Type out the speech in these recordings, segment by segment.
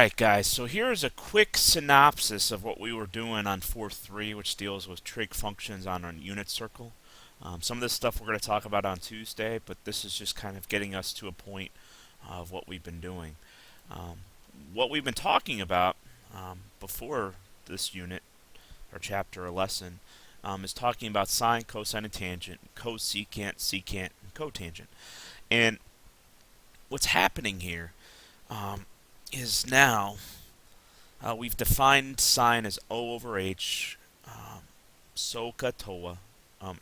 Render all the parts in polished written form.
Alright guys, so here's a quick synopsis of what we were doing on 4.3, which deals with trig functions on a unit circle. Some of this stuff we're going to talk about on Tuesday, but this is just kind of getting us to a point of what we've been doing. What we've been talking about before this unit, or chapter or lesson, is talking about sine, cosine, and tangent, cosecant, secant, and cotangent. And what's happening here is now we've defined sine as O over H, SOHCA TOA,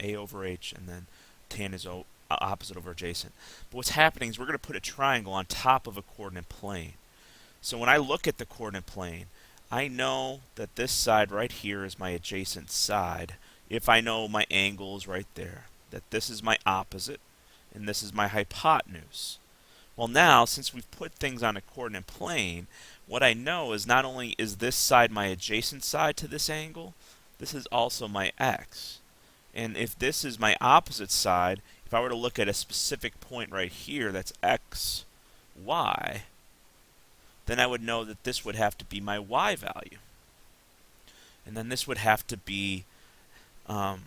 A over H, and then tan is opposite over adjacent. But what's happening is we're going to put a triangle on top of a coordinate plane. So when I look at the coordinate plane, I know that this side right here is my adjacent side if I know my angle is right there, that this is my opposite, and this is my hypotenuse. Well, now, since we've put things on a coordinate plane, what I know is not only is this side my adjacent side to this angle, this is also my x. And if this is my opposite side, if I were to look at a specific point right here that's x, y, then I would know that this would have to be my y value. And then this would have to be my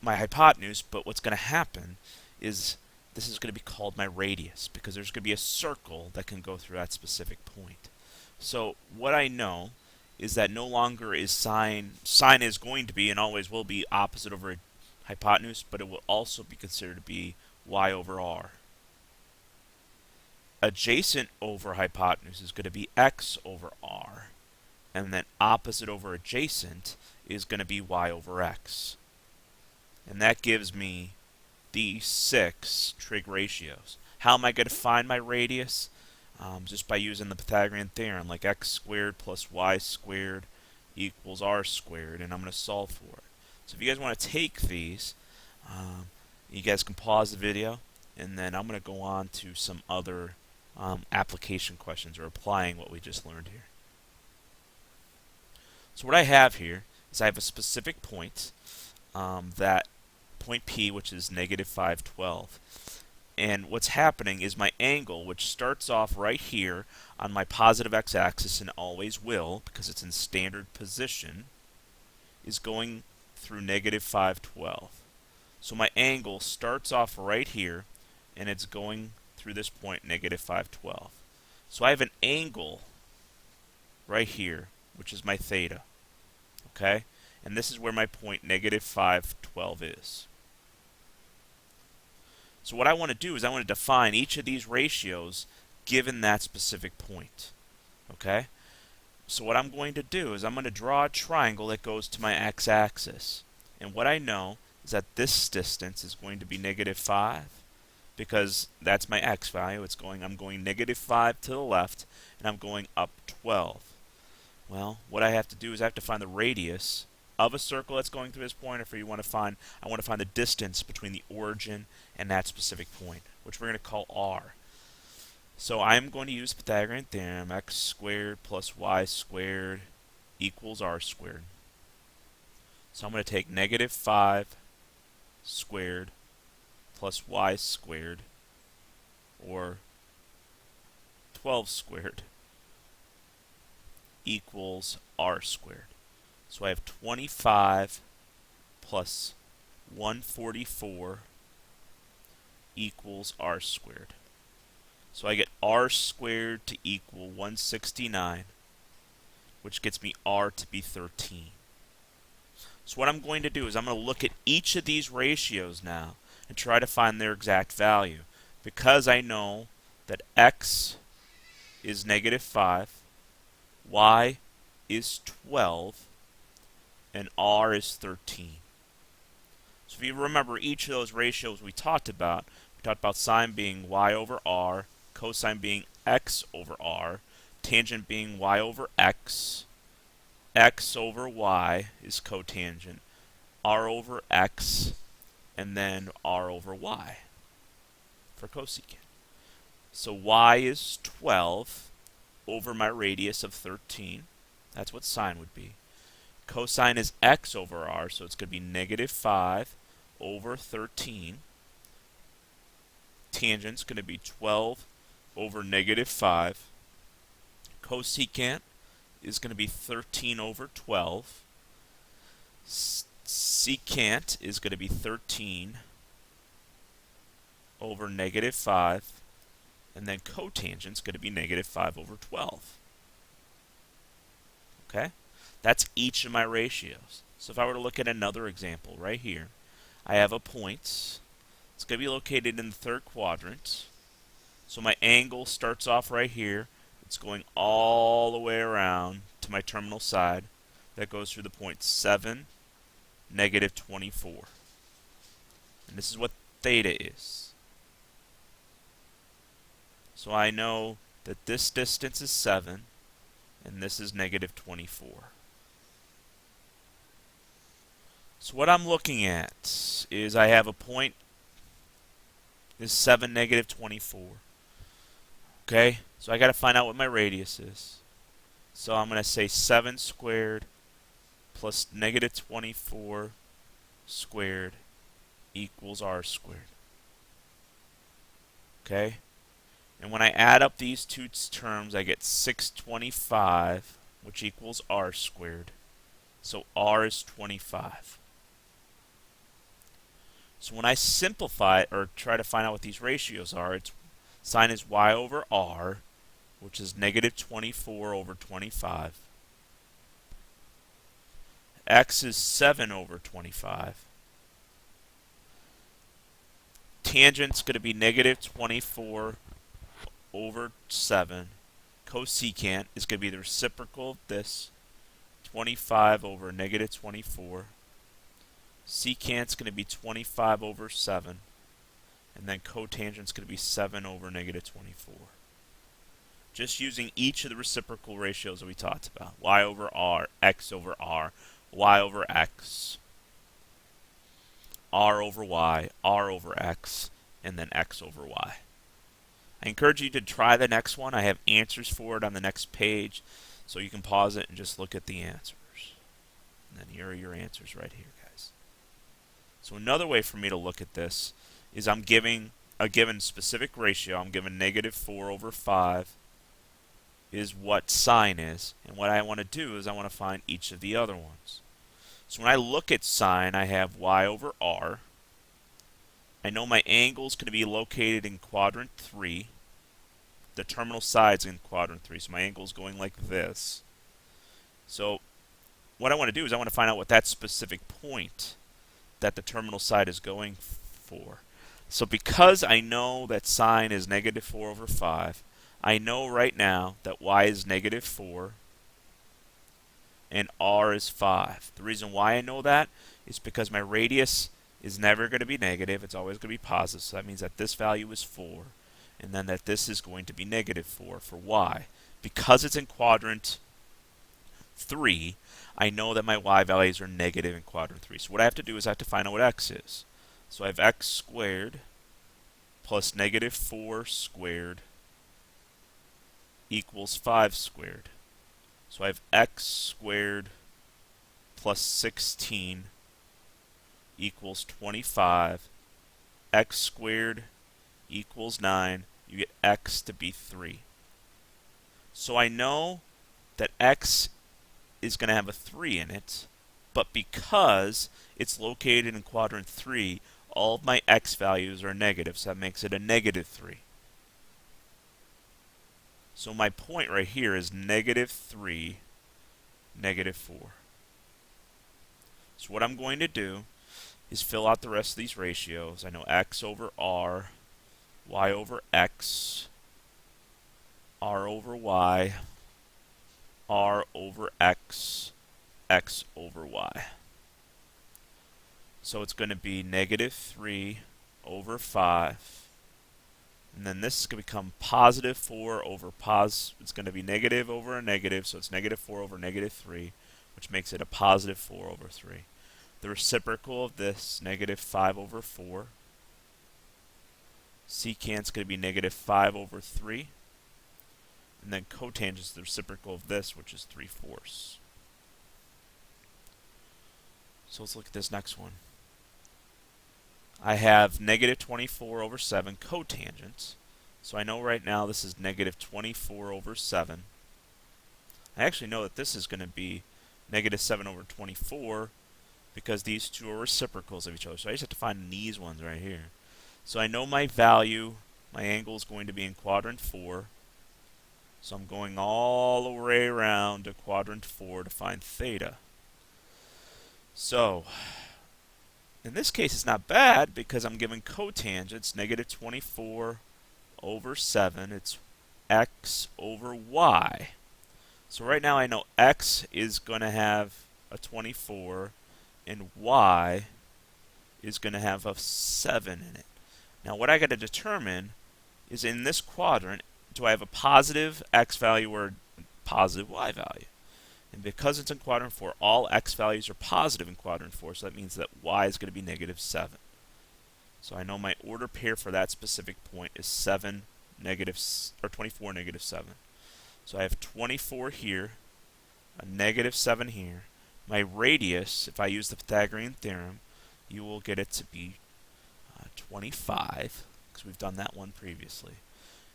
hypotenuse, but what's going to happen is this is going to be called my radius because there's going to be a circle that can go through that specific point. So what I know is that no longer is sine is going to be and always will be opposite over hypotenuse, but it will also be considered to be y over r. Adjacent over hypotenuse is going to be x over r, and then opposite over adjacent is going to be y over x. And that gives me these 6 trig ratios. How am I going to find my radius? Just by using the Pythagorean theorem, like x squared plus y squared equals r squared, and I'm going to solve for it. So if you guys want to take these, you guys can pause the video, and then I'm going to go on to some other application questions or applying what we just learned here. So what I have here is I have a specific point, that point P, which is negative 512. And what's happening is my angle, which starts off right here on my positive x-axis and always will, because it's in standard position, is going through negative 512. So my angle starts off right here, and it's going through this point, negative 512. So I have an angle right here, which is my theta. Okay? And this is where my point, negative 512, is. So what I want to do is I want to define each of these ratios given that specific point. Okay? So what I'm going to do is I'm going to draw a triangle that goes to my x-axis. And what I know is that this distance is going to be negative 5 because that's my x value. I'm going negative 5 to the left and I'm going up 12. Well, what I have to do is I have to find the radius of a circle that's going through this point, I want to find the distance between the origin and that specific point, which we're going to call r. So I'm going to use Pythagorean theorem, x squared plus y squared equals r squared. So I'm going to take negative 5 squared plus y squared, or 12 squared, equals r squared. So I have 25 plus 144 equals r squared. So I get r squared to equal 169, which gets me r to be 13. So what I'm going to do is I'm going to look at each of these ratios now and try to find their exact value. Because I know that x is negative 5, y is 12, and r is 13. So if you remember each of those ratios we talked about sine being y over r, cosine being x over r, tangent being y over x, x over y is cotangent, r over x, and then r over y for cosecant. So y is 12 over my radius of 13. That's what sine would be. Cosine is x over r, so it's going to be negative 5 over 13. Tangent's going to be 12 over negative 5. Cosecant is going to be 13 over 12. Secant is going to be 13 over negative 5. And then cotangent is going to be negative 5 over 12. Okay? That's each of my ratios. So if I were to look at another example right here, I have a point. It's going to be located in the third quadrant. So my angle starts off right here. It's going all the way around to my terminal side. That goes through the point 7, negative 24. And this is what theta is. So I know that this distance is 7, and this is negative 24. So what I'm looking at is I have a point is 7, negative 24. Okay, so I got to find out what my radius is. So I'm going to say 7 squared plus negative 24 squared equals r squared. Okay, and when I add up these two terms, I get 625, which equals r squared. So r is 25. So when I simplify it, or try to find out what these ratios are, its sine is y over r, which is negative 24 over 25. X is 7 over 25. Tangent's going to be negative 24 over 7. Cosecant is going to be the reciprocal of this, 25 over negative 24. Secant's going to be 25 over 7. And then cotangent's going to be 7 over negative 24. Just using each of the reciprocal ratios that we talked about. Y over r, x over r, y over x, r over y, r over x, and then x over y. I encourage you to try the next one. I have answers for it on the next page, so you can pause it and just look at the answers. And then here are your answers right here, guys. So another way for me to look at this is I'm giving a given specific ratio. I'm given negative 4 over 5 is what sine is. And what I want to do is I want to find each of the other ones. So when I look at sine, I have y over r. I know my angle is going to be located in quadrant 3. The terminal side's in quadrant 3, so my angle is going like this. So what I want to do is I want to find out what that specific point that the terminal side is going for. So because I know that sine is negative 4 over 5, I know right now that y is negative 4 and r is 5. The reason why I know that is because my radius is never going to be negative. It's always going to be positive. So that means that this value is 4, and then that this is going to be negative 4 for y. Because it's in quadrant 3, I know that my y values are negative in quadrant 3. So what I have to do is I have to find out what x is. So I have x squared plus negative 4 squared equals 5 squared. So I have x squared plus 16 equals 25. X squared equals 9. You get x to be 3. So I know that x is going to have a 3 in it, but because it's located in quadrant 3, all of my x values are negative, so that makes it a negative 3. So my point right here is negative 3, negative 4. So what I'm going to do is fill out the rest of these ratios. I know x over r, y over x, r over y, r over x, x over y. So it's going to be negative 3 over 5. And then this is going to become positive 4 over it's going to be negative over a negative, so it's negative 4 over negative 3, which makes it a positive 4 over 3. The reciprocal of this, negative 5 over 4. Secant's going to be negative 5 over 3. And then cotangent is the reciprocal of this, which is 3/4. So let's look at this next one. I have negative 24 over 7 cotangent. So I know right now this is negative 24 over 7. I actually know that this is going to be negative 7 over 24 because these two are reciprocals of each other. So I just have to find these ones right here. So I know my value, my angle is going to be in quadrant 4. So I'm going all the way around to quadrant 4 to find theta. So in this case, it's not bad because I'm given cotangents, negative 24 over 7. It's x over y. So right now I know x is going to have a 24 and y is going to have a 7 in it. Now what I got to determine is in this quadrant, do I have a positive x value or a positive y value? And because it's in quadrant 4, all x values are positive in quadrant 4, so that means that y is going to be negative 7. So I know my order pair for that specific point is 7 negative, or 24 negative 7. So I have 24 here, a negative 7 here. My radius, if I use the Pythagorean theorem, you will get it to be 25, because we've done that one previously.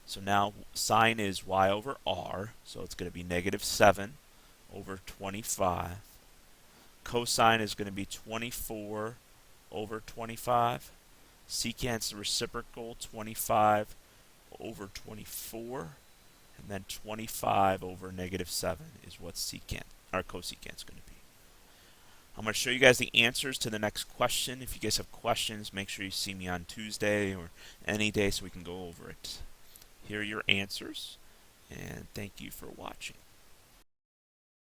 So now sine is y over r, so it's going to be negative 7 over 25. Cosine is going to be 24 over 25. Secant's the reciprocal, 25 over 24. And then 25 over negative 7 is what secant, or cosecant's going to be. I'm going to show you guys the answers to the next question. If you guys have questions, make sure you see me on Tuesday or any day so we can go over it. Here are your answers, and thank you for watching.